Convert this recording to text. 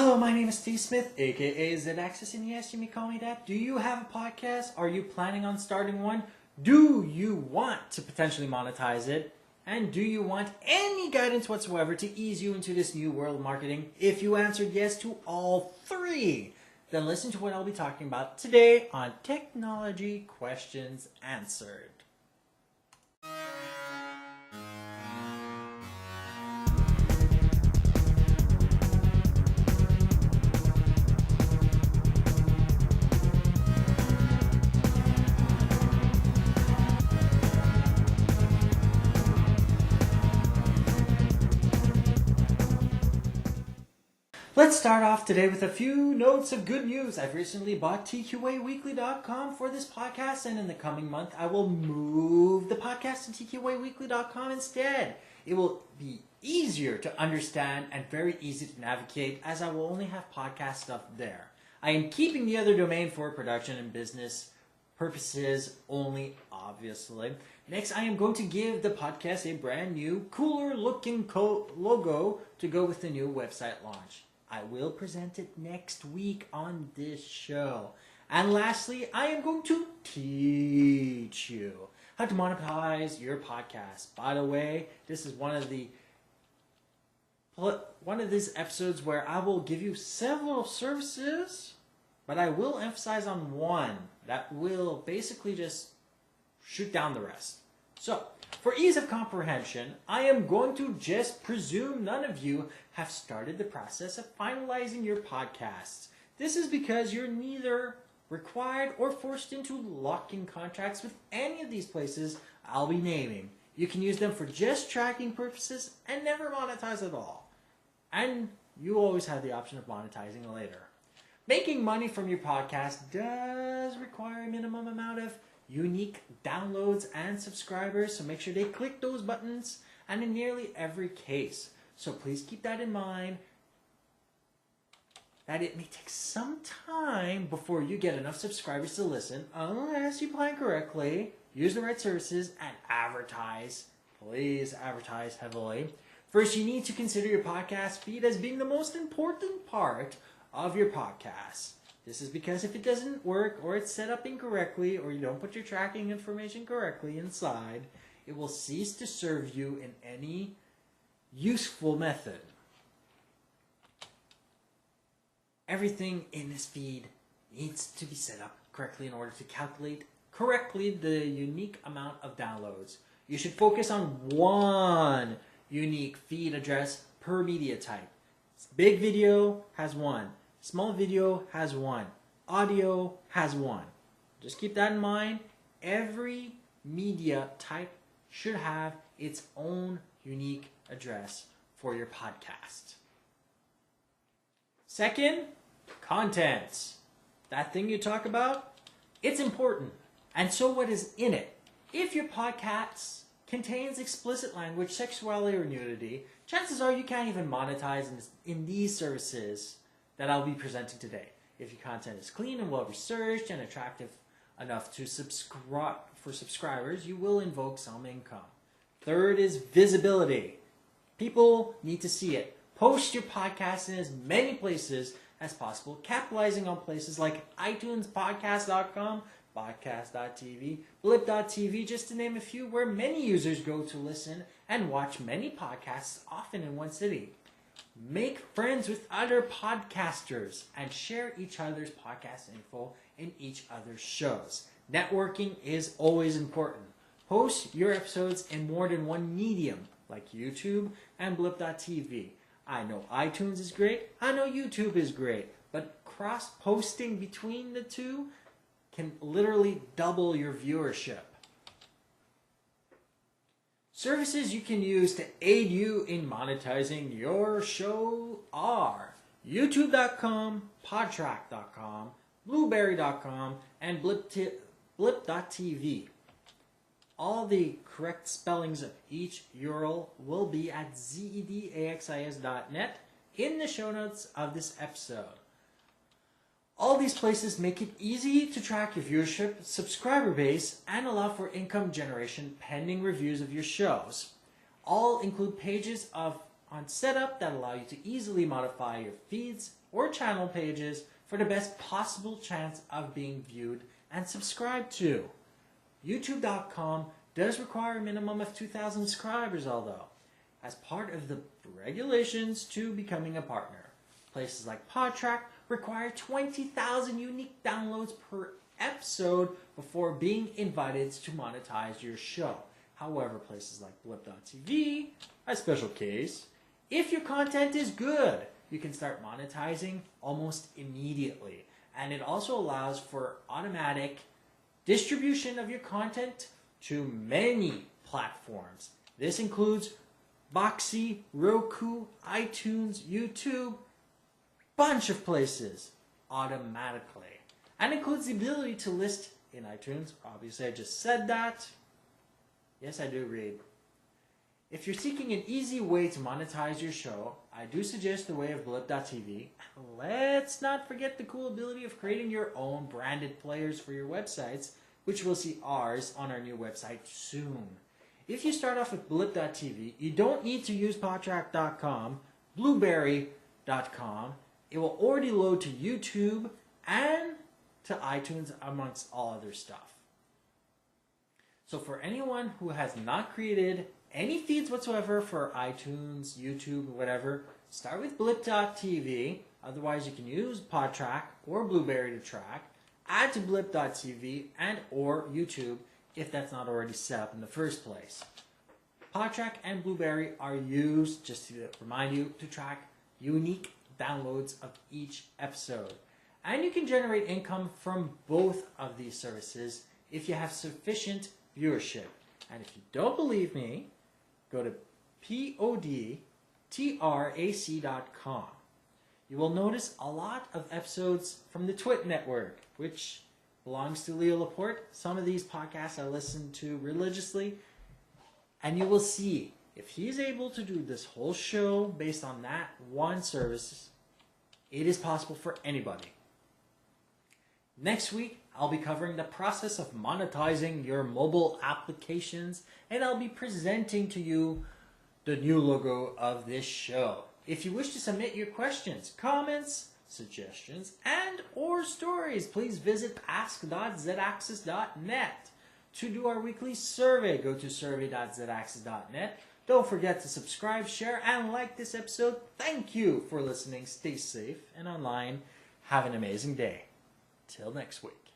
Hello, my name is Steve Smith, aka Z-Axis, and yes, you may call me that. Do you have a podcast? Are you planning on starting one? Do you want to potentially monetize it? And do you want any guidance whatsoever to ease you into this new world of marketing? If you answered yes to all three, then listen to what I'll be talking about today on Technology Questions Answered. Let's start off today with a few notes of good news. I've recently bought TQAweekly.com for this podcast, and in the coming month, I will move the podcast to TQAweekly.com instead. It will be easier to understand and very easy to navigate, as I will only have podcast stuff there. I am keeping the other domain for production and business purposes only, obviously. Next, I am going to give the podcast a brand new, cooler looking logo to go with the new website launch. I will present it next week on this show. And lastly, I am going to teach you how to monetize your podcast. By the way, this is one of these episodes where I will give you several services, but I will emphasize on one that will basically just shoot down the rest. So, for ease of comprehension, I am going to just presume none of you have started the process of finalizing your podcasts. This is because you're neither required or forced into lock-in contracts with any of these places I'll be naming. You can use them for just tracking purposes and never monetize at all. And you always have the option of monetizing later. Making money from your podcast does require a minimum amount of unique downloads and subscribers, so make sure they click those buttons, and in nearly every case. So please keep that in mind, that it may take some time before you get enough subscribers to listen, unless you plan correctly, use the right services, and advertise. Please advertise heavily. First, you need to consider your podcast feed as being the most important part of your podcast. This is because if it doesn't work, or it's set up incorrectly, or you don't put your tracking information correctly inside, it will cease to serve you in any useful method. Everything in this feed needs to be set up correctly in order to calculate correctly the unique amount of downloads. You should focus on one unique feed address per media type. Big video has one. Small video has one. Audio has one. Just keep that in mind. Every media type should have its own unique address for your podcast. Second, content. That thing you talk about, it's important. And so what is in it? If your podcast contains explicit language, sexuality, or nudity, chances are you can't even monetize in these services that I'll be presenting today. If your content is clean and well researched and attractive enough to for subscribers, you will invoke some income. Third is visibility. People need to see it. Post your podcast in as many places as possible, capitalizing on places like iTunes, podcast.com, podcast.tv, blip.tv, just to name a few, where many users go to listen and watch many podcasts, often in one city. Make friends with other podcasters and share each other's podcast info in each other's shows. Networking is always important. Post your episodes in more than one medium, like YouTube and blip.tv. I know iTunes is great, I know YouTube is great, but cross-posting between the two can literally double your viewership. Services you can use to aid you in monetizing your show are YouTube.com, Podtrac.com, Blueberry.com, and Blip.tv. All the correct spellings of each URL will be at zedaxis.net in the show notes of this episode. All these places make it easy to track your viewership, subscriber base, and allow for income generation pending reviews of your shows. All include pages of on setup that allow you to easily modify your feeds or channel pages for the best possible chance of being viewed and subscribed to. YouTube.com does require a minimum of 2,000 subscribers, although, as part of the regulations to becoming a partner. Places like Podtrack require 20,000 unique downloads per episode before being invited to monetize your show. However, places like Blip.tv, a special case, if your content is good, you can start monetizing almost immediately. And it also allows for automatic distribution of your content to many platforms. This includes Boxy, Roku, iTunes, YouTube, bunch of places automatically. And includes the ability to list in iTunes. Obviously, I just said that. Yes, I do read. If you're seeking an easy way to monetize your show, I do suggest the way of Blip.tv. Let's not forget the cool ability of creating your own branded players for your websites, which we'll see ours on our new website soon. If you start off with Blip.tv, you don't need to use Podtrack.com, Blueberry.com. It will already load to YouTube and to iTunes, amongst all other stuff. So for anyone who has not created any feeds whatsoever for iTunes, YouTube, whatever, start with Blip.tv. Otherwise, you can use Podtrack or Blueberry to track. Add to Blip.tv and or YouTube if that's not already set up in the first place. Podtrack and Blueberry are used, just to remind you, to track unique downloads of each episode. And you can generate income from both of these services if you have sufficient viewership. And if you don't believe me, go to podtrac.com. You will notice a lot of episodes from the Twit Network, which belongs to Leo Laporte. Some of these podcasts I listen to religiously. And you will see, if he's able to do this whole show based on that one service, it is possible for anybody. Next week, I'll be covering the process of monetizing your mobile applications, and I'll be presenting to you the new logo of this show. If you wish to submit your questions, comments, suggestions, and or stories, please visit ask.zaxis.net. To do our weekly survey, go to survey.zaxis.net. Don't forget to subscribe, share, and like this episode. Thank you for listening. Stay safe and online. Have an amazing day. Till next week.